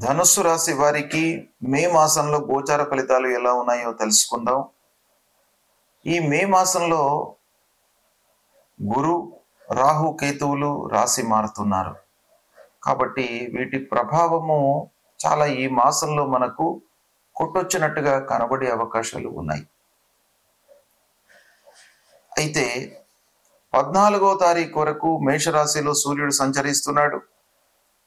ధనుస్సు రాశి వారికి మే మాసంలో గోచార ఫలితాలు ఎలా ఉన్నాయో తెలుసుకుందాం. ఈ మే మాసంలో గురు, రాహు, కేతువులు రాశి మారుతున్నారు. కాబట్టి వీటి ప్రభావము చాలా ఈ మాసంలో మనకు కొట్టొచ్చినట్టుగా కనబడే అవకాశాలు ఉన్నాయి. అయితే 14వ తారీఖు వరకు మేషరాశిలో సూర్యుడు సంచరిస్తున్నాడు.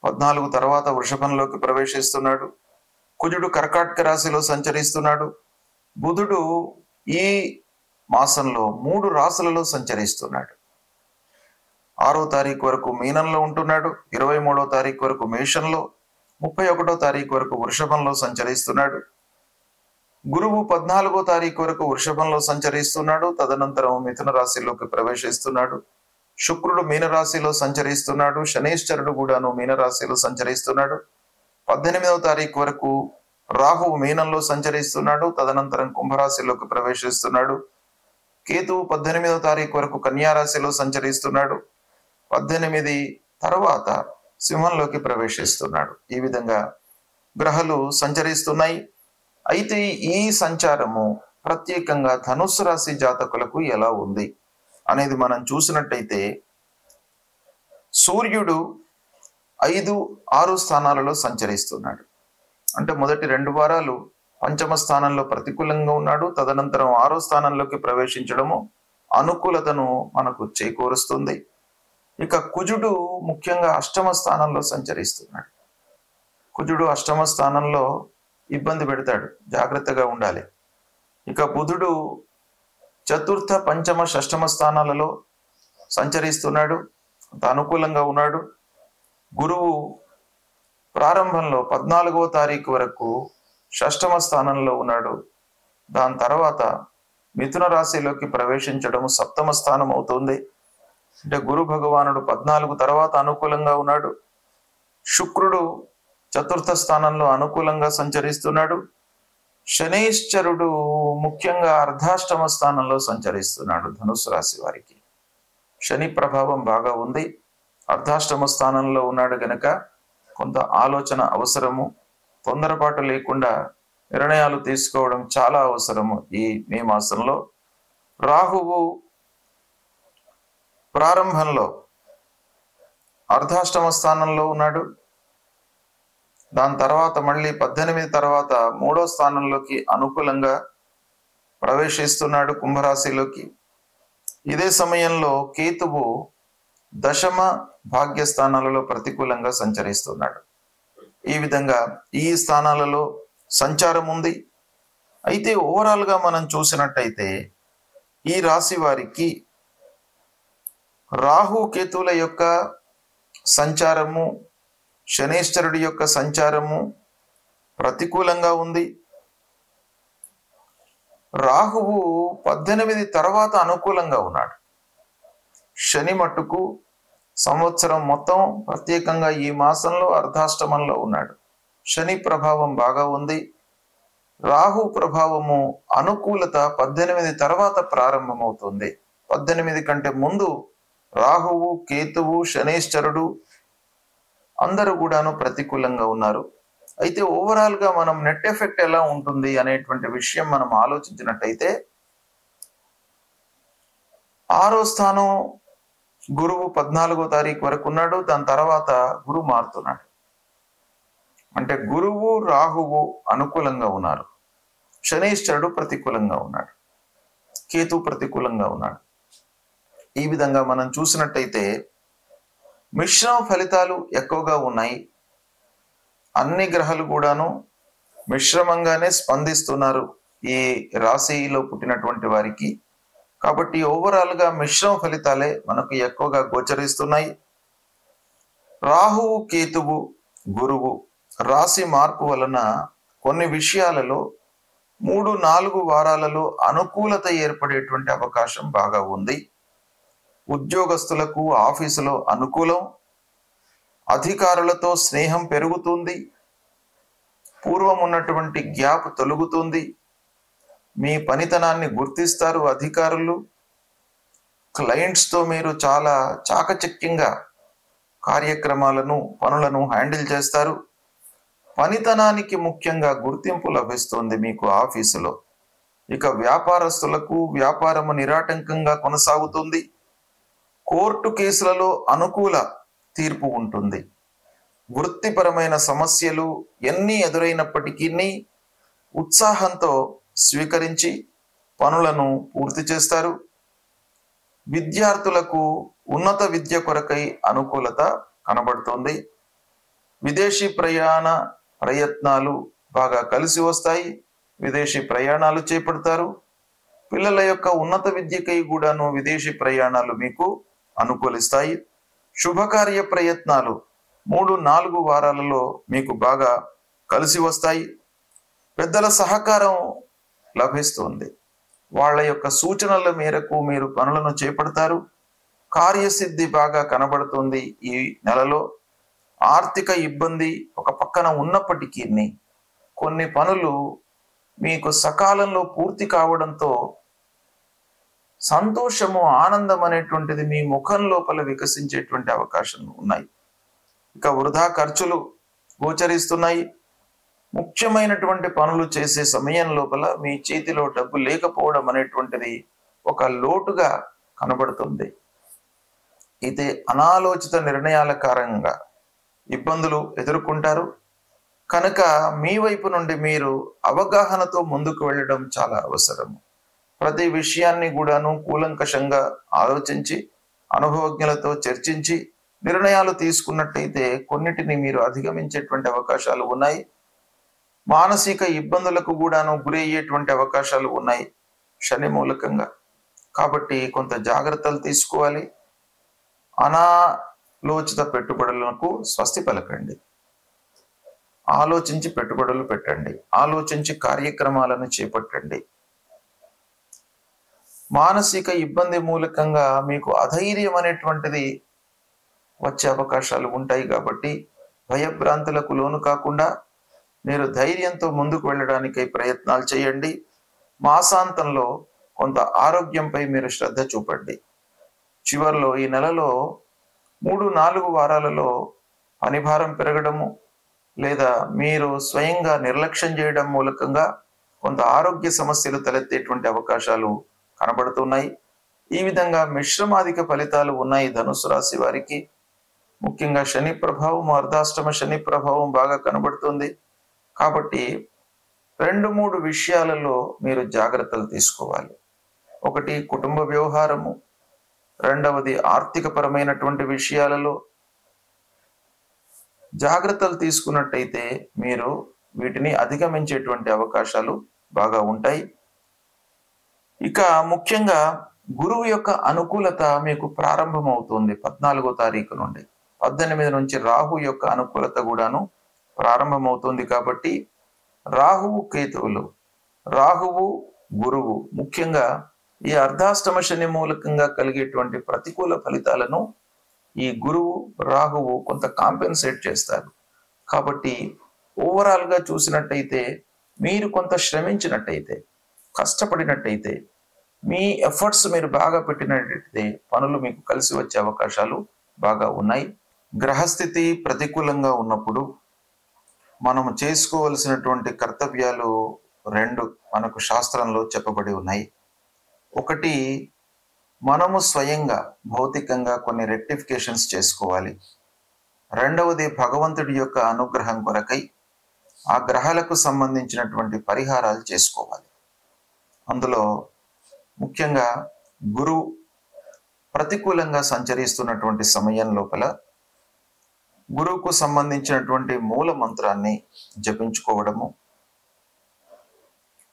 14 తర్వాత వృషభంలోకి ప్రవేశిస్తున్నాడు. కుజుడు కర్కాటక రాశిలో సంచరిస్తున్నాడు. బుధుడు ఈ మాసంలో 3 రాశులలో సంచరిస్తున్నాడు. 6వ తారీఖు వరకు మీనంలో ఉంటున్నాడు. 23వ తారీఖు వరకు మేషంలో, 31వ తారీఖు వరకు వృషభంలో సంచరిస్తున్నాడు. గురువు 14వ తారీఖు వరకు వృషభంలో సంచరిస్తున్నాడు. తదనంతరం మిథున రాశిలోకి ప్రవేశిస్తున్నాడు. శుక్రుడు మీనరాశిలో సంచరిస్తున్నాడు. శనీశ్వరుడు కూడాను మీనరాశిలో సంచరిస్తున్నాడు. 18వ తారీఖు వరకు రాహువు మీనంలో సంచరిస్తున్నాడు. తదనంతరం కుంభరాశిలోకి ప్రవేశిస్తున్నాడు. కేతువు 18వ తారీఖు వరకు కన్యారాశిలో సంచరిస్తున్నాడు. 18 తర్వాత సింహంలోకి ప్రవేశిస్తున్నాడు. ఈ విధంగా గ్రహాలు సంచరిస్తున్నాయి. అయితే ఈ సంచారము ప్రత్యేకంగా ధనుస్సు రాశి జాతకులకు ఎలా ఉంది అనేది మనం చూసినట్టయితే, సూర్యుడు 5, 6 స్థానాలలో సంచరిస్తున్నాడు. అంటే మొదటి 2 వారాలు పంచమ స్థానంలో ప్రతికూలంగా ఉన్నాడు. తదనంతరం 6వ స్థానంలోకి ప్రవేశించడము అనుకూలతను మనకు చేకూరుస్తుంది. ఇక కుజుడు ముఖ్యంగా 8వ స్థానంలో సంచరిస్తున్నాడు. కుజుడు 8వ స్థానంలో ఇబ్బంది పెడతాడు, జాగ్రత్తగా ఉండాలి. ఇక బుధుడు 4వ, 5వ, 6వ స్థానాలలో సంచరిస్తున్నాడు, అంత అనుకూలంగా ఉన్నాడు. గురువు ప్రారంభంలో 14వ తారీఖు వరకు 6వ స్థానంలో ఉన్నాడు. దాని తర్వాత మిథున రాశిలోకి ప్రవేశించడం 7వ స్థానం అవుతుంది. అంటే గురు భగవానుడు 14 తర్వాత అనుకూలంగా ఉన్నాడు. శుక్రుడు 4వ స్థానంలో అనుకూలంగా సంచరిస్తున్నాడు. శనీశ్వరుడు ముఖ్యంగా అర్ధాష్టమ స్థానంలో సంచరిస్తున్నాడు. ధనుస్సు రాశి వారికి శని ప్రభావం బాగా ఉంది. అర్ధాష్టమ స్థానంలో ఉన్నాడు గనక కొంత ఆలోచన అవసరము. తొందరపాటు లేకుండా నిర్ణయాలు తీసుకోవడం చాలా అవసరము ఈ మే మాసంలో. రాహువు ప్రారంభంలో అర్ధాష్టమ స్థానంలో ఉన్నాడు. దాని తర్వాత మళ్ళీ 18 తర్వాత 3వ స్థానంలోకి అనుకూలంగా ప్రవేశిస్తున్నాడు కుంభరాశిలోకి. ఇదే సమయంలో కేతువు దశమ భాగ్యస్థానాలలో ప్రతికూలంగా సంచరిస్తున్నాడు. ఈ విధంగా ఈ స్థానాలలో సంచారం ఉంది. అయితే ఓవరాల్గా మనం చూసినట్టయితే ఈ రాశి వారికి రాహు కేతువుల యొక్క సంచారము, శనీశ్వరుడి యొక్క సంచారము ప్రతికూలంగా ఉంది. రాహువు 18 తర్వాత అనుకూలంగా ఉన్నాడు. శని మట్టుకు సంవత్సరం మొత్తం ప్రత్యేకంగా ఈ మాసంలో అర్ధాష్టమంలో ఉన్నాడు. శని ప్రభావం బాగా ఉంది. రాహు ప్రభావము అనుకూలత 18 తర్వాత ప్రారంభమవుతుంది. 18 కంటే ముందు రాహువు, కేతువు, శనీశ్వరుడు అందరూ కూడాను ప్రతికూలంగా ఉన్నారు. అయితే ఓవరాల్గా మనం నెట్ ఎఫెక్ట్ ఎలా ఉంటుంది అనేటువంటి విషయం మనం ఆలోచించినట్టయితే, 6వ స్థానం గురువు 14వ తారీఖు వరకు ఉన్నాడు. దాని తర్వాత గురువు మారుతున్నాడు. అంటే గురువు, రాహువు అనుకూలంగా ఉన్నారు. శనీశ్వరుడు ప్రతికూలంగా ఉన్నాడు. కేతు ప్రతికూలంగా ఉన్నాడు. ఈ విధంగా మనం చూసినట్టయితే మిశ్రమ ఫలితాలు ఎక్కువగా ఉన్నాయి. అన్ని గ్రహాలు కూడాను మిశ్రమంగానే స్పందిస్తున్నారు ఈ రాశిలో పుట్టినటువంటి వారికి. కాబట్టి ఓవరాల్గా మిశ్రమ ఫలితాలే మనకు ఎక్కువగా గోచరిస్తున్నాయి. రాహువు, కేతువు, గురువు రాశి మార్పు వలన కొన్ని విషయాలలో 3-4 వారాలలో అనుకూలత ఏర్పడేటువంటి అవకాశం బాగా ఉంది. ఉద్యోగస్తులకు ఆఫీసులో అనుకూలం, అధికారులతో స్నేహం పెరుగుతుంది, పూర్వం ఉన్నటువంటి గ్యాప్ తొలగుతుంది, మీ పనితనాన్ని గుర్తిస్తారు అధికారులు, క్లయింట్స్తో మీరు చాలా చాకచక్యంగా కార్యక్రమాలను, పనులను హ్యాండిల్ చేస్తారు. పనితనానికి ముఖ్యంగా గుర్తింపు లభిస్తుంది మీకు ఆఫీసులో. ఇక వ్యాపారస్తులకు వ్యాపారము నిరాటంకంగా కొనసాగుతుంది. కోర్టు కేసులలో అనుకూల తీర్పు ఉంటుంది. వృత్తిపరమైన సమస్యలు ఎన్ని ఎదురైనప్పటికీ ఉత్సాహంతో స్వీకరించి పనులను పూర్తి చేస్తారు. విద్యార్థులకు ఉన్నత విద్య కొరకై అనుకూలత కనబడుతుంది. విదేశీ ప్రయత్నాలు బాగా కలిసి వస్తాయి. విదేశీ ప్రయాణాలు చేపడతారు. పిల్లల యొక్క ఉన్నత విద్యకై కూడాను విదేశీ ప్రయాణాలు మీకు అనుకూలిస్తాయి. శుభకార్య ప్రయత్నాలు 3-4 వారాలలో మీకు బాగా కలిసి వస్తాయి. పెద్దల సహకారం లభిస్తుంది. వాళ్ళ యొక్క సూచనల మేరకు మీరు పనులను చేపడతారు. కార్యసిద్ధి బాగా కనబడుతుంది. ఈ నెలలో ఆర్థిక ఇబ్బంది ఒక పక్కన ఉన్నప్పటికీ కొన్ని పనులు మీకు సకాలంలో పూర్తి కావడంతో సంతోషము, ఆనందం అనేటువంటిది మీ ముఖం లోపల వికసించేటువంటి అవకాశాలు ఉన్నాయి. ఇక వృధా ఖర్చులు గోచరిస్తున్నాయి. ముఖ్యమైనటువంటి పనులు చేసే సమయం లోపల మీ చేతిలో డబ్బు లేకపోవడం అనేటువంటిది ఒక లోటుగా కనబడుతుంది. అయితే అనాలోచిత నిర్ణయాల కారణంగా ఇబ్బందులు ఎదుర్కొంటారు. కనుక మీ వైపు నుండి మీరు అవగాహనతో ముందుకు వెళ్ళడం చాలా అవసరము. ప్రతి విషయాన్ని కూడాను కూలంకషంగా ఆలోచించి అనుభవజ్ఞులతో చర్చించి నిర్ణయాలు తీసుకున్నట్టయితే కొన్నిటిని మీరు అధిగమించేటువంటి అవకాశాలు ఉన్నాయి. మానసిక ఇబ్బందులకు కూడాను గురయ్యేటువంటి అవకాశాలు ఉన్నాయి శని మూలకంగా. కాబట్టి కొంత జాగ్రత్తలు తీసుకోవాలి. అనాలోచిత పెట్టుబడులకు స్వస్తి పలకండి. ఆలోచించి పెట్టుబడులు పెట్టండి. ఆలోచించి కార్యక్రమాలను చేపట్టండి. మానసిక ఇబ్బంది మూలకంగా మీకు అధైర్యం అనేటువంటిది వచ్చే అవకాశాలు ఉంటాయి. కాబట్టి భయభ్రాంతులకు లోను కాకుండా మీరు ధైర్యంతో ముందుకు వెళ్ళడానికై ప్రయత్నాలు చేయండి. మాసాంతంలో కొంత ఆరోగ్యంపై మీరు శ్రద్ధ చూపండి. చివరిలో ఈ నెలలో 3-4 వారాలలో పనిభారం పెరగడము లేదా మీరు స్వయంగా నిర్లక్ష్యం చేయడం మూలకంగా కొంత ఆరోగ్య సమస్యలు తలెత్తేటువంటి అవకాశాలు కనబడుతున్నాయి. ఈ విధంగా మిశ్రమాధిక ఫలితాలు ఉన్నాయి ధనుసు రాశి వారికి. ముఖ్యంగా శని ప్రభావం, అర్ధాష్టమ శని ప్రభావం బాగా కనబడుతుంది. కాబట్టి 2-3 విషయాలలో మీరు జాగ్రత్తలు తీసుకోవాలి. ఒకటి కుటుంబ వ్యవహారము, రెండవది ఆర్థిక పరమైనటువంటి విషయాలలో జాగ్రత్తలు తీసుకున్నట్టయితే మీరు వీటిని అధిగమించేటువంటి అవకాశాలు బాగా ఉంటాయి. ఇక ముఖ్యంగా గురువు యొక్క అనుకూలత మీకు ప్రారంభమవుతుంది 14వ తారీఖు నుండి. 18 నుంచి రాహు యొక్క అనుకూలత కూడాను ప్రారంభమవుతుంది. కాబట్టి రాహువు కేతువులు, రాహువు గురువు ముఖ్యంగా ఈ అర్ధాష్టమ శని మూలకంగా కలిగేటువంటి ప్రతికూల ఫలితాలను ఈ గురువు, రాహువు కొంత కాంపెన్సేట్ చేస్తారు. కాబట్టి ఓవరాల్ గా చూసినట్టయితే మీరు కొంత శ్రమించినట్టయితే, కష్టపడినట్టయితే, మీ ఎఫర్ట్స్ మీరు బాగా పెట్టినట్టయితే పనులు మీకు కలిసి వచ్చే అవకాశాలు బాగా ఉన్నాయి. గ్రహస్థితి ప్రతికూలంగా ఉన్నప్పుడు మనం చేసుకోవలసినటువంటి కర్తవ్యాలు 2 మనకు శాస్త్రంలో చెప్పబడి ఉన్నాయి. ఒకటి, మనము స్వయంగా భౌతికంగా కొన్ని రెక్టిఫికేషన్స్ చేసుకోవాలి. రెండవది, భగవంతుడి యొక్క అనుగ్రహం కొరకై ఆ గ్రహాలకు సంబంధించినటువంటి పరిహారాలు చేసుకోవాలి. అందులో ముఖ్యంగా గురువు ప్రతికూలంగా సంచరిస్తున్నటువంటి సమయం లోపల గురువుకు సంబంధించినటువంటి మూల మంత్రాన్ని జపించుకోవడము,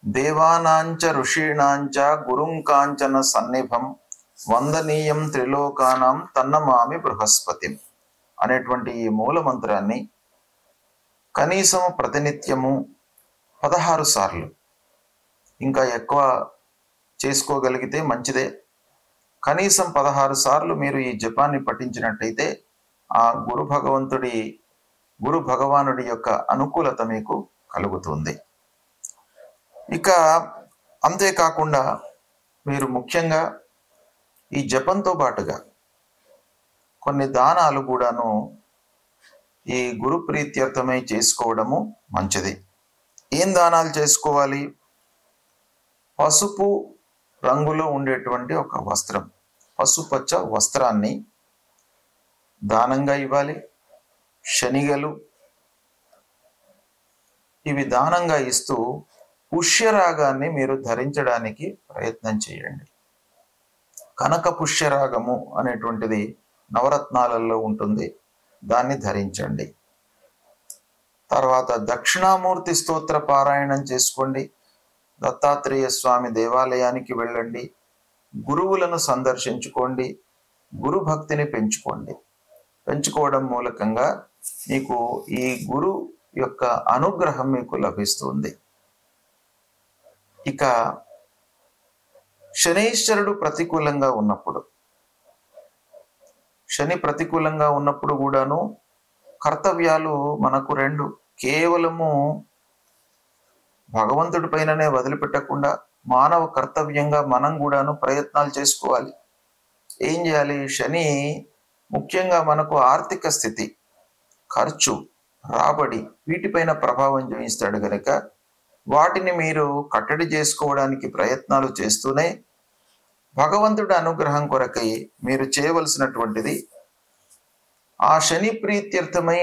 దేవానాంచ ఋషీణాంచ గురుం కాంచన సన్నిభం వందనీయం త్రిలోకానాం తన్నమామి బృహస్పతిం అనేటువంటి ఈ మూల మంత్రాన్ని కనీసం ప్రతినిత్యము 16 సార్లు, ఇంకా ఎక్కువ చేసుకోగలిగితే మంచిదే, కనీసం 16 సార్లు మీరు ఈ జపాన్ని పఠించినట్టయితే ఆ గురు భగవానుడి యొక్క అనుకూలత మీకు కలుగుతుంది. ఇక అంతేకాకుండా మీరు ముఖ్యంగా ఈ జపంతో పాటుగా కొన్ని దానాలు కూడాను ఈ గురు ప్రీత్యర్థమై చేసుకోవడము మంచిది. ఏం దానాలు చేసుకోవాలి? పసుపు రంగులో ఉండేటువంటి ఒక వస్త్రం, పసుపచ్చ వస్త్రాన్ని దానంగా ఇవ్వాలి. శనిగలు ఇవి దానంగా ఇస్తూ పుష్యరాగాన్ని మీరు ధరించడానికి ప్రయత్నం చేయండి. కనక పుష్యరాగము అనేటువంటిది నవరత్నాలలో ఉంటుంది, దాన్ని ధరించండి. తర్వాత దక్షిణామూర్తి స్తోత్ర పారాయణం చేసుకోండి. దత్తాత్రేయ స్వామి దేవాలయానికి వెళ్ళండి. గురువులను సందర్శించుకోండి. గురు భక్తిని పెంచుకోవడం మూలకంగా మీకు ఈ గురు యొక్క అనుగ్రహం మీకు లభిస్తుంది. ఇక శనీశ్వరుడు ప్రతికూలంగా ఉన్నప్పుడు, శని ప్రతికూలంగా ఉన్నప్పుడు కూడాను కర్తవ్యాలు మనకు రెండు. కేవలము భగవంతుడి పైననే వదిలిపెట్టకుండా మానవ కర్తవ్యంగా మనం కూడాను ప్రయత్నాలు చేసుకోవాలి. ఏం చేయాలి? శని ముఖ్యంగా మనకు ఆర్థిక స్థితి, ఖర్చు, రాబడి వీటిపైన ప్రభావం చూపిస్తాడు కనుక వాటిని మీరు కట్టడి చేసుకోవడానికి ప్రయత్నాలు చేస్తూనే భగవంతుడి అనుగ్రహం కొరకై మీరు చేయవలసినటువంటిది ఆ శని ప్రీత్యర్థమై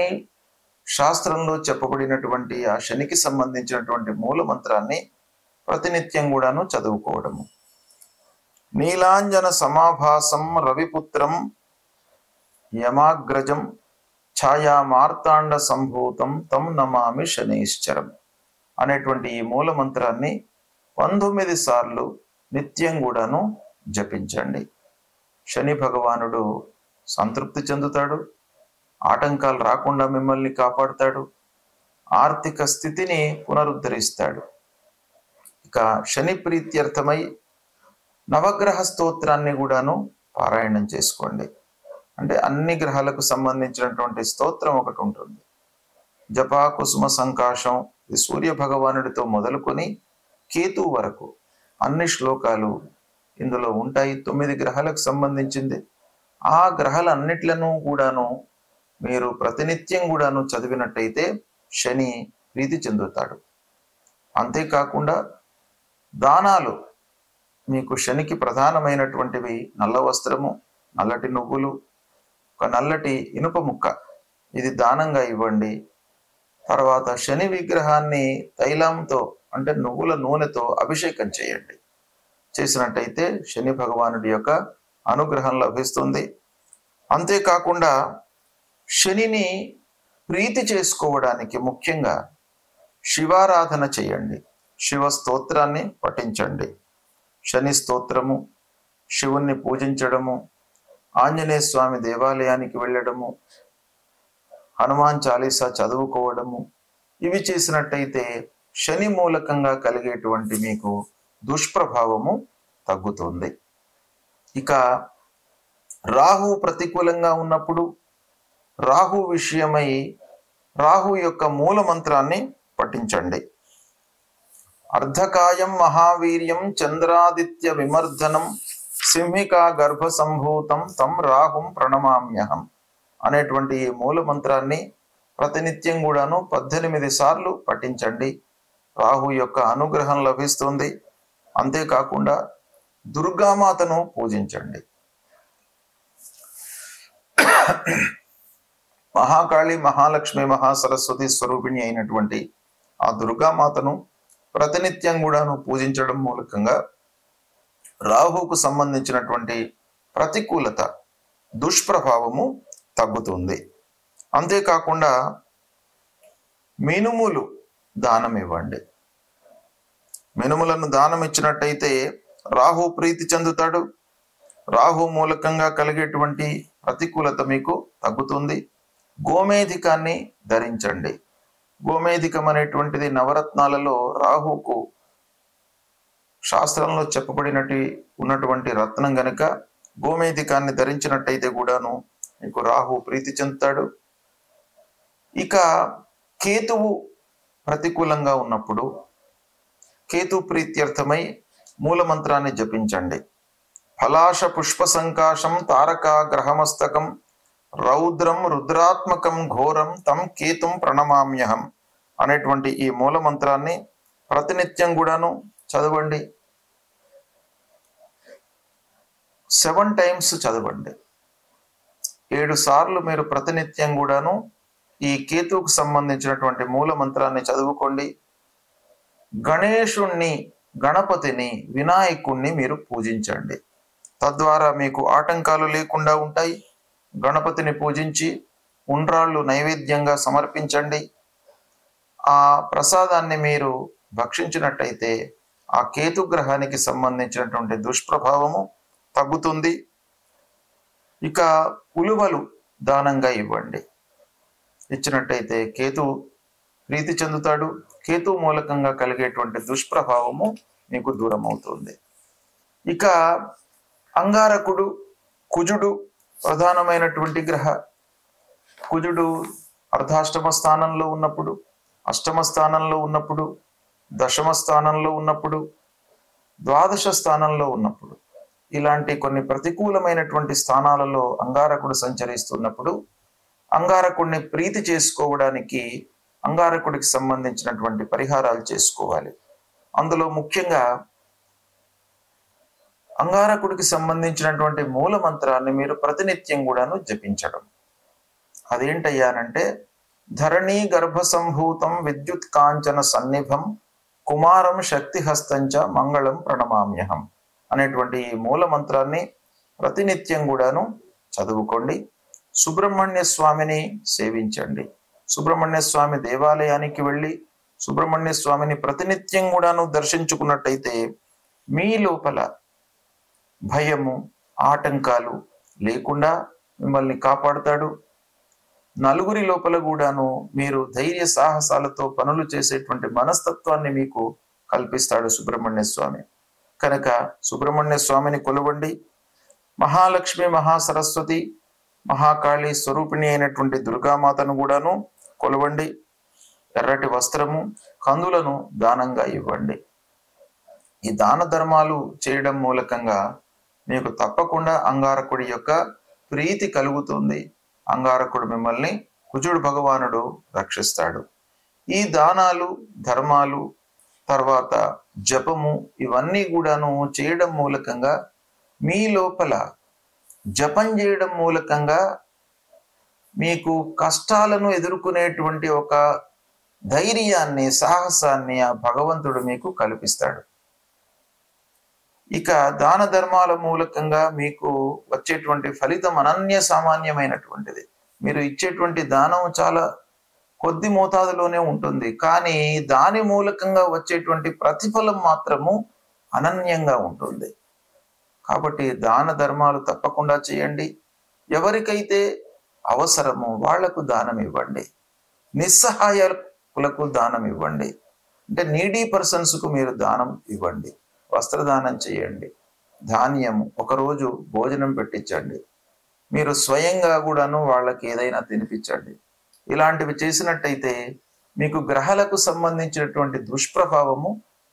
శాస్త్రంలో చెప్పబడినటువంటి ఆ శనికి సంబంధించినటువంటి మూల మంత్రాన్ని ప్రతినిత్యం కూడాను చదువుకోవడము. నీలాంజన సమాభాసం రవిపుత్రం యమాగ్రజం ఛాయా మార్తాండ సంభూతం తం నమామి శనైశ్చరం అనేటువంటి ఈ మూల మంత్రాన్ని 19 సార్లు నిత్యం కూడాను జపించండి. శని భగవానుడు సంతృప్తి చెందుతాడు, ఆటంకాలు రాకుండా మిమ్మల్ని కాపాడుతాడు, ఆర్థిక స్థితిని పునరుద్ధరిస్తాడు. ఇక శని ప్రీత్యర్థమై నవగ్రహ స్తోత్రాన్ని కూడాను పారాయణం చేసుకోండి. అంటే అన్ని గ్రహాలకు సంబంధించినటువంటి స్తోత్రం ఒకటి ఉంటుంది. జపా కుసుమ సంకాశం, ఇది సూర్య భగవానుడితో మొదలుకొని కేతు వరకు అన్ని శ్లోకాలు ఇందులో ఉంటాయి. 9 గ్రహాలకు సంబంధించింది. ఆ గ్రహాలన్నిట్లను కూడాను మీరు ప్రతినిత్యం కూడాను చదివినట్టయితే శని ప్రీతి చెందుతాడు. అంతేకాకుండా దానాలు మీకు శనికి ప్రధానమైనటువంటివి నల్ల వస్త్రము, నల్లటి నువ్వులు, ఒక నల్లటి ఇనుప ముక్క, ఇది దానంగా ఇవ్వండి. తర్వాత శని విగ్రహాన్ని తైలంతో అంటే నువ్వుల నూనెతో అభిషేకం చేయండి. చేసినట్టయితే శని భగవానుడి యొక్క అనుగ్రహం లభిస్తుంది. అంతేకాకుండా శనిని ప్రీతి చేసుకోవడానికి ముఖ్యంగా శివారాధన చేయండి. శివ స్తోత్రాన్ని పఠించండి. శని స్తోత్రము, శివుణ్ణి పూజించడము, ఆంజనేయ స్వామి దేవాలయానికి వెళ్ళడము, హనుమాన్ చాలీసా చదువుకోవడము, ఇవి చేసినట్టయితే శని మూలకంగా కలిగేటువంటి మీకు దుష్ప్రభావము తగ్గుతుంది. ఇక రాహు ప్రతికూలంగా ఉన్నప్పుడు రాహు విషయమై రాహు యొక్క మూల మంత్రాన్ని పఠించండి. అర్ధకాయం మహావీర్యం చంద్రాదిత్య విమర్ధనం సింహికా గర్భ సంభూతం తం రాహుం ప్రణమామ్యహం అనేటువంటి ఈ మూల మంత్రాన్ని ప్రతినిత్యం కూడాను 18 సార్లు పఠించండి. రాహు యొక్క అనుగ్రహం లభిస్తుంది. అంతేకాకుండా దుర్గామాతను పూజించండి. మహాకాళి, మహాలక్ష్మి, మహాసరస్వతి స్వరూపిణి అయినటువంటి ఆ దుర్గామాతను ప్రతినిత్యం కూడాను పూజించడం మూలకంగా రాహుకు సంబంధించినటువంటి ప్రతికూలత, దుష్ప్రభావము తగ్గుతుంది. అంతేకాకుండా మినుములు దానం ఇవ్వండి. మినుములను దానం ఇచ్చినట్టయితే రాహు ప్రీతి చెందుతాడు. రాహు మూలకంగా కలిగేటువంటి ప్రతికూలత మీకు తగ్గుతుంది. గోమేధికాన్ని ధరించండి. గోమేధికం అనేటువంటిది నవరత్నాలలో రాహుకు శాస్త్రంలో ఉన్నటువంటి రత్నం గనుక గోమేధికాన్ని ధరించినట్టయితే కూడాను మీకు రాహు ప్రీతి చెందుతాడు. ఇక కేతువు ప్రతికూలంగా ఉన్నప్పుడు కేతు ప్రీత్యర్థమై మూల మంత్రాన్ని జపించండి. ఫలాశ పుష్ప సంకాశం తారక గ్రహమస్తకం రౌద్రం రుద్రాత్మకం ఘోరం తం కేతుం ప్రణమామ్యహం అనేటువంటి ఈ మూల మంత్రాన్ని ప్రతినిత్యం కూడాను చదవండి. 7 టైమ్స్ చదవండి. 7 సార్లు మీరు ప్రతినిత్యం కూడాను ఈ కేతువుకు సంబంధించినటువంటి మూల మంత్రాన్ని చదువుకోండి. గణేశుణ్ణి, గణపతిని, వినాయకుణ్ణి మీరు పూజించండి. తద్వారా మీకు ఆటంకాలు లేకుండా ఉంటాయి. గణపతిని పూజించి ఉండ్రాళ్ళు నైవేద్యంగా సమర్పించండి. ఆ ప్రసాదాన్ని మీరు భక్షించినట్టయితే ఆ కేతు గ్రహానికి సంబంధించినటువంటి దుష్ప్రభావము తగ్గుతుంది. ఇక ఉలువలు దానంగా ఇవ్వండి. ఇచ్చినట్టయితే కేతు ప్రీతి చెందుతాడు. కేతు మూలకంగా కలిగేటువంటి దుష్ప్రభావము మీకు దూరం అవుతుంది. ఇక అంగారకుడు, కుజుడు ప్రధానమైనటువంటి గ్రహ. కుజుడు అర్ధాష్టమ స్థానంలో ఉన్నప్పుడు, అష్టమ స్థానంలో ఉన్నప్పుడు, దశమ స్థానంలో ఉన్నప్పుడు, ద్వాదశ స్థానంలో ఉన్నప్పుడు, ఇలాంటి కొన్ని ప్రతికూలమైనటువంటి స్థానాలలో అంగారకుడు సంచరిస్తున్నప్పుడు అంగారకుడిని ప్రీతి చేసుకోవడానికి అంగారకుడికి సంబంధించినటువంటి పరిహారాలు చేసుకోవాలి. అందులో ముఖ్యంగా అంగారకుడికి సంబంధించినటువంటి మూల మంత్రాన్ని మీరు ప్రతినిత్యం కూడాను జపించడం. అదేంటయ్యానంటే ధరణీ గర్భ సంభూతం విద్యుత్ కాంచన సన్నిభం కుమారం శక్తిహస్తంచ మంగళం ప్రణమామ్యహం అనేటువంటి ఈ మూల మంత్రాన్ని ప్రతినిత్యం కూడాను చదువుకోండి. సుబ్రహ్మణ్య స్వామిని సేవించండి. సుబ్రహ్మణ్య స్వామి దేవాలయానికి వెళ్ళి సుబ్రహ్మణ్య స్వామిని ప్రతినిత్యం కూడాను దర్శించుకున్నట్టయితే మీ లోపల భయము, ఆటంకాలు లేకుండా మిమ్మల్ని కాపాడుతాడు. నలుగురి లోపల కూడాను మీరు ధైర్య సాహసాలతో పనులు చేసేటువంటి మనస్తత్వాన్ని మీకు కల్పిస్తాడు సుబ్రహ్మణ్య స్వామి. కనుక సుబ్రహ్మణ్య స్వామిని కొలవండి. మహాలక్ష్మి, మహాసరస్వతి, మహాకాళి స్వరూపిణి అయినటువంటి దుర్గామాతను కూడాను కొలవండి. ఎర్రటి వస్త్రము, కందులను దానంగా ఇవ్వండి. ఈ దాన ధర్మాలు చేయడం మూలకంగా మీకు తప్పకుండా అంగారకుడి యొక్క ప్రీతి కలుగుతుంది. అంగారకుడు మిమ్మల్ని కుజుడు భగవానుడు రక్షిస్తాడు. ఈ దానాలు, ధర్మాలు, తర్వాత జపము ఇవన్నీ కూడాను చేయడం మూలకంగా మీ లోపల జపం చేయడం మూలకంగా మీకు కష్టాలను ఎదుర్కొనేటువంటి ఒక ధైర్యాన్ని, సాహసాన్ని ఆ భగవంతుడు మీకు కల్పిస్తాడు. ఇక దాన ధర్మాల మూలకంగా మీకు వచ్చేటువంటి ఫలితం అనన్య సామాన్యమైనటువంటిది. మీరు ఇచ్చేటువంటి దానం చాలా కొద్ది మోతాదులోనే ఉంటుంది, కానీ దాని మూలకంగా వచ్చేటువంటి ప్రతిఫలం మాత్రము అనన్యంగా ఉంటుంది. కాబట్టి దాన ధర్మాలు తప్పకుండా చేయండి. ఎవరికైతే అవసరమో వాళ్లకు దానం ఇవ్వండి. నిస్సహాయకులకు దానం ఇవ్వండి. అంటే నీడీ పర్సన్స్కు మీరు దానం ఇవ్వండి. వస్త్రదానం చేయండి. ధాన్యము, ఒకరోజు భోజనం పెట్టించండి. మీరు స్వయంగా కూడాను వాళ్ళకి ఏదైనా తినిపించండి. ఇలాంటివి చేసినట్టయితే మీకు గ్రహాలకు సంబంధించినటువంటి దుష్ప్రభావము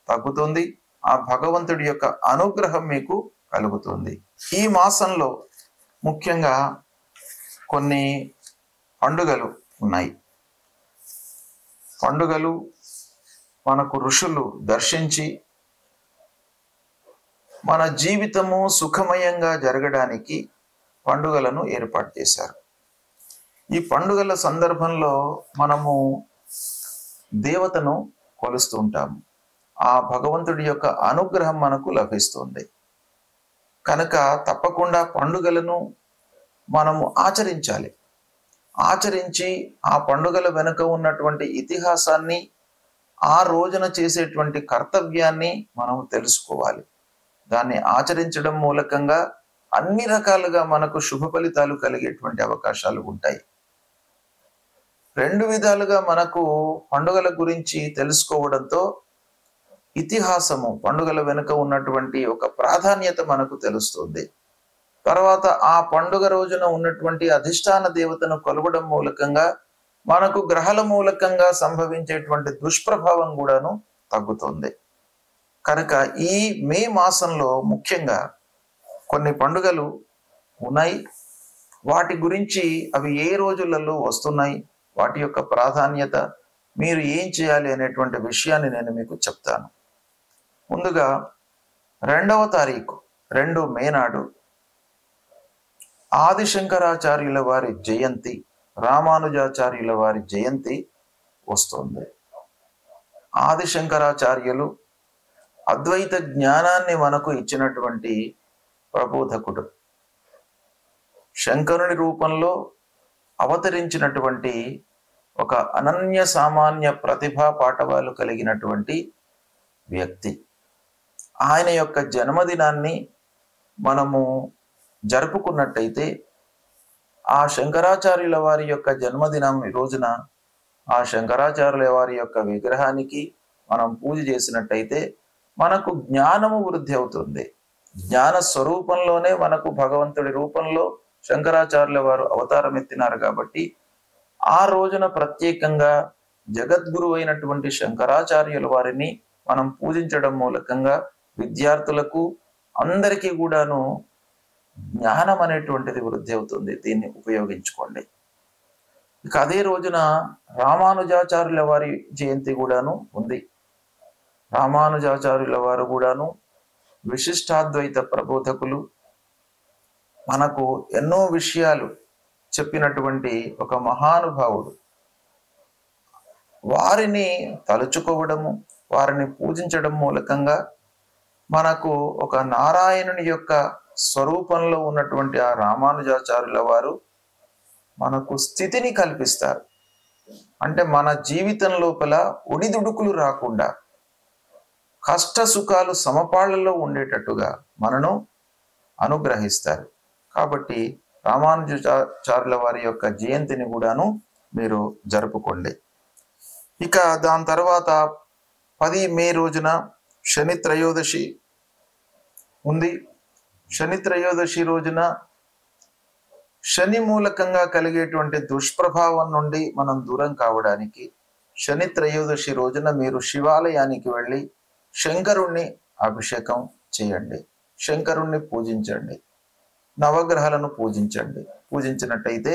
తగ్గుతుంది. ఆ భగవంతుడి యొక్క అనుగ్రహం మీకు కలుగుతుంది. ఈ మాసంలో ముఖ్యంగా కొన్ని పండుగలు ఉన్నాయి. పండుగలు మనకు ఋషులు దర్శించి మన జీవితము సుఖమయంగా జరగడానికి పండుగలను ఏర్పాటు చేశారు. ఈ పండుగల సందర్భంలో మనము దేవతను కొలుస్తూ ఉంటాము. ఆ భగవంతుడి యొక్క అనుగ్రహం మనకు లభిస్తుంది. కనుక తప్పకుండా పండుగలను మనము ఆచరించాలి. ఆచరించి ఆ పండుగల వెనుక ఉన్నటువంటి ఇతిహాసాన్ని, ఆ రోజున చేసేటువంటి కర్తవ్యాన్ని మనం తెలుసుకోవాలి. దాన్ని ఆచరించడం మూలకంగా అన్ని రకాలుగా మనకు శుభ ఫలితాలు కలిగేటువంటి అవకాశాలు ఉంటాయి. 2 విధాలుగా మనకు పండుగల గురించి తెలుసుకోవడంతో ఇతిహాసము, పండుగల వెనుక ఉన్నటువంటి ఒక ప్రాధాన్యత మనకు తెలుస్తుంది. తర్వాత ఆ పండుగ రోజున ఉన్నటువంటి అధిష్టాన దేవతను కొలవడం మూలకంగా మనకు గ్రహాల మూలకంగా సంభవించేటువంటి దుష్ప్రభావం కూడాను తగ్గుతుంది. కనుక ఈ మే మాసంలో ముఖ్యంగా కొన్ని పండుగలు ఉన్నాయి. వాటి గురించి అవి ఏ రోజులలో వస్తున్నాయి, వాటి యొక్క ప్రాధాన్యత, మీరు ఏం చేయాలి అనేటువంటి విషయాన్ని నేను మీకు చెప్తాను. ముందుగా 2వ తారీఖు 2 మే నాడు ఆదిశంకరాచార్యుల వారి జయంతి, రామానుజాచార్యుల వారి జయంతి వస్తుంది. ఆదిశంకరాచార్యులు అద్వైత జ్ఞానాన్ని మనకు ఇచ్చినటువంటి ప్రబోధకుడు. శంకరుని రూపంలో అవతరించినటువంటి ఒక అనన్య సామాన్య ప్రతిభా పాటవాలు కలిగినటువంటి వ్యక్తి. ఆయన యొక్క జన్మదినాన్ని మనము జరుపుకున్నట్టయితే, ఆ శంకరాచార్యుల వారి యొక్క జన్మదినం రోజున ఆ శంకరాచార్యుల వారి యొక్క విగ్రహానికి మనం పూజ చేసినట్టయితే మనకు జ్ఞానము వృద్ధి అవుతుంది. జ్ఞాన స్వరూపంలోనే మనకు భగవంతుడి రూపంలో శంకరాచార్యుల వారు అవతారం ఎత్తినారు కాబట్టి ఆ రోజున ప్రత్యేకంగా జగద్గురు అయినటువంటి శంకరాచార్యుల వారిని మనం పూజించడం మూలకంగా విద్యార్థులకు అందరికీ కూడాను జ్ఞానం అనేటువంటిది వృద్ధి అవుతుంది. దీన్ని ఉపయోగించుకోండి. ఇక అదే రోజున రామానుజాచార్యుల వారి జయంతి కూడాను ఉంది. రామానుజాచార్యుల వారు కూడాను విశిష్టాద్వైత ప్రబోధకులు, మనకు ఎన్నో విషయాలు చెప్పినటువంటి ఒక మహానుభావుడు. వారిని తలుచుకోవడము, వారిని పూజించడం మూలకంగా మనకు ఒక నారాయణుని యొక్క స్వరూపంలో ఉన్నటువంటి ఆ రామానుజాచార్యుల వారు మనకు స్థితిని కల్పిస్తారు. అంటే మన జీవితం లోపల ఒడిదుడుకులు రాకుండా, కష్ట సుఖాలు సమపాళ్లలో ఉండేటట్టుగా మనను అనుగ్రహిస్తారు. కాబట్టి రామానుజాచార్యుల వారి యొక్క జయంతిని కూడాను మీరు జరుపుకోండి. ఇక దాని తర్వాత 10 మే రోజున శని త్రయోదశి ఉంది. శని త్రయోదశి రోజున శని మూలకంగా కలిగేటువంటి దుష్ప్రభావం నుండి మనం దూరం కావడానికి శని త్రయోదశి రోజున మీరు శివాలయానికి వెళ్ళి శంకరుణ్ణి అభిషేకం చేయండి, శంకరుణ్ణి పూజించండి, నవగ్రహాలను పూజించండి. పూజించినట్టయితే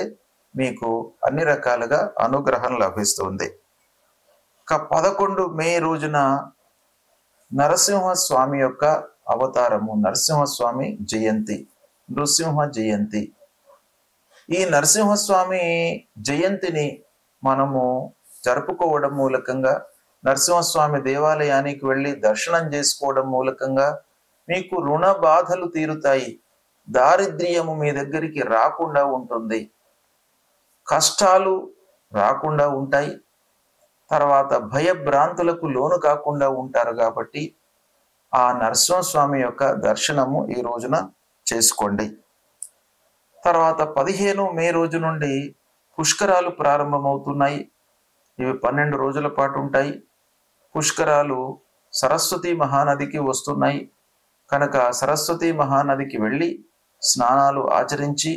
మీకు అన్ని రకాలుగా అనుగ్రహం లభిస్తుంది. ఇక 11 మే రోజున నరసింహస్వామి యొక్క అవతారము, నరసింహస్వామి జయంతి, నృసింహ జయంతి. ఈ నరసింహస్వామి జయంతిని మనము జరుపుకోవడం మూలకంగా, నరసింహస్వామి దేవాలయానికి వెళ్ళి దర్శనం చేసుకోవడం మూలకంగా మీకు రుణ బాధలు తీరుతాయి, దారిద్ర్యము మీ దగ్గరికి రాకుండా ఉంటుంది, కష్టాలు రాకుండా ఉంటాయి, తర్వాత భయభ్రాంతులకు లోను కాకుండా ఉంటారు. కాబట్టి ఆ నరసింహస్వామి యొక్క దర్శనము ఈ రోజున చేసుకోండి. తర్వాత 15 మే రోజు నుండి పుష్కరాలు ప్రారంభమవుతున్నాయి. ఇవి 12 రోజుల పాటు ఉంటాయి. పుష్కరాలు సరస్వతి మహానదికి వస్తున్నాయి కనుక సరస్వతి మహానదికి వెళ్ళి స్నానాలు ఆచరించి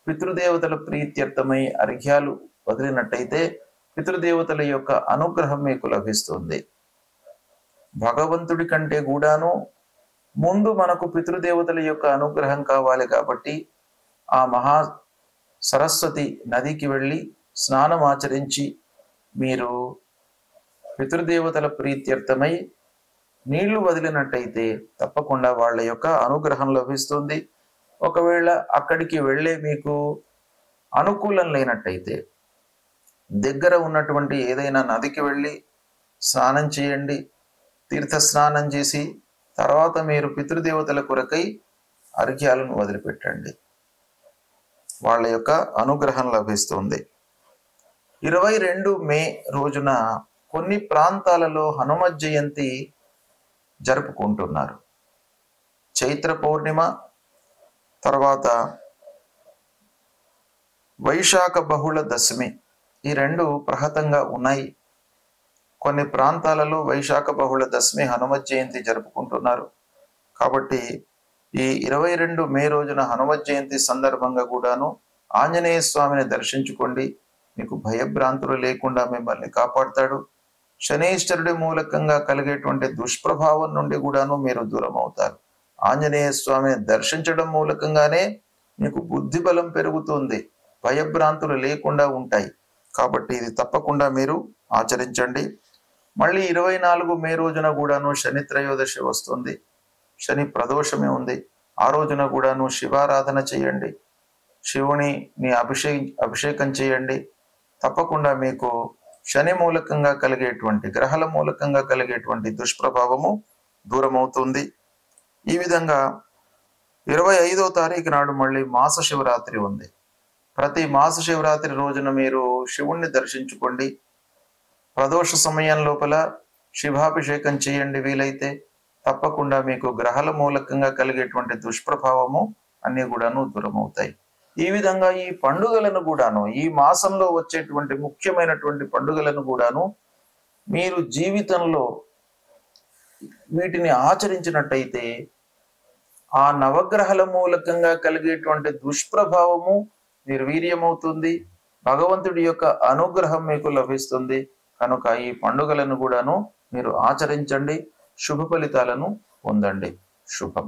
పితృదేవతల ప్రీత్యర్థమై అర్ఘ్యాలు వదిలినట్టయితే పితృదేవతల యొక్క అనుగ్రహం మీకు లభిస్తుంది. భగవంతుడి కంటే కూడాను ముందు మనకు పితృదేవతల యొక్క అనుగ్రహం కావాలి. కాబట్టి ఆ మహా సరస్వతి నదికి వెళ్ళి స్నానం ఆచరించి మీరు పితృదేవతల ప్రీత్యర్థమై నీళ్లు వదిలినట్టయితే తప్పకుండా వాళ్ళ యొక్క అనుగ్రహం లభిస్తుంది. ఒకవేళ అక్కడికి వెళ్ళే మీకు అనుకూలం లేనట్టయితే దగ్గర ఉన్నటువంటి ఏదైనా నదికి వెళ్ళి స్నానం చేయండి. తీర్థ స్నానం చేసి తర్వాత మీరు పితృదేవతల కొరకై అర్ఘ్యాలను వదిలిపెట్టండి, వాళ్ళ యొక్క అనుగ్రహం లభిస్తుంది. 22 మే రోజున కొన్ని ప్రాంతాలలో హనుమత్ జయంతి జరుపుకుంటున్నారు. చైత్ర పౌర్ణిమ తర్వాత వైశాఖ బహుళ దశమి, ఈ రెండు ప్రహతంగా ఉన్నాయి. కొన్ని ప్రాంతాలలో వైశాఖ బహుళ దశమి హనుమత్ జయంతి జరుపుకుంటున్నారు. కాబట్టి ఈ 22 మే రోజున హనుమత్ జయంతి సందర్భంగా కూడాను ఆంజనేయ స్వామిని దర్శించుకోండి. మీకు భయభ్రాంతులు లేకుండా మిమ్మల్ని కాపాడుతాడు. శనీశ్వరుడి మూలకంగా కలిగేటువంటి దుష్ప్రభావం నుండి కూడాను మీరు దూరం అవుతారు. ఆంజనేయ స్వామిని దర్శించడం మూలకంగానే మీకు బుద్ధి బలం పెరుగుతుంది, భయభ్రాంతులు లేకుండా ఉంటాయి. కాబట్టి ఇది తప్పకుండా మీరు ఆచరించండి. మళ్ళీ 24 మే రోజున కూడాను శని త్రయోదశి వస్తుంది, శని ప్రదోషమే ఉంది. ఆ రోజున కూడాను శివారాధన చేయండి, శివుని అభిషేకం చేయండి. తప్పకుండా మీకు శని మూలకంగా కలిగేటువంటి, గ్రహాల మూలకంగా కలిగేటువంటి దుష్ప్రభావము దూరమవుతుంది. ఈ విధంగా 25వ తారీఖు నాడు మళ్ళీ మాస శివరాత్రి ఉంది. ప్రతి మాస శివరాత్రి రోజున మీరు శివుణ్ణి దర్శించుకోండి. ప్రదోష సమయం లోపల శివాభిషేకం చేయండి వీలైతే. తప్పకుండా మీకు గ్రహాల మూలకంగా కలిగేటువంటి దుష్ప్రభావము అన్ని కూడాను దూరమవుతాయి. ఈ విధంగా ఈ పండుగలను కూడాను, ఈ మాసంలో వచ్చేటువంటి ముఖ్యమైనటువంటి పండుగలను కూడాను మీరు జీవితంలో వీటిని ఆచరించినట్టయితే ఆ నవగ్రహాల మూలకంగా కలిగేటువంటి దుష్ప్రభావము నిర్వీర్యమవుతుంది, భగవంతుడి యొక్క అనుగ్రహం మీకు లభిస్తుంది. కనుక ఈ పండుగలను కూడాను మీరు ఆచరించండి, శుభ ఫలితాలను పొందండి. శుభం.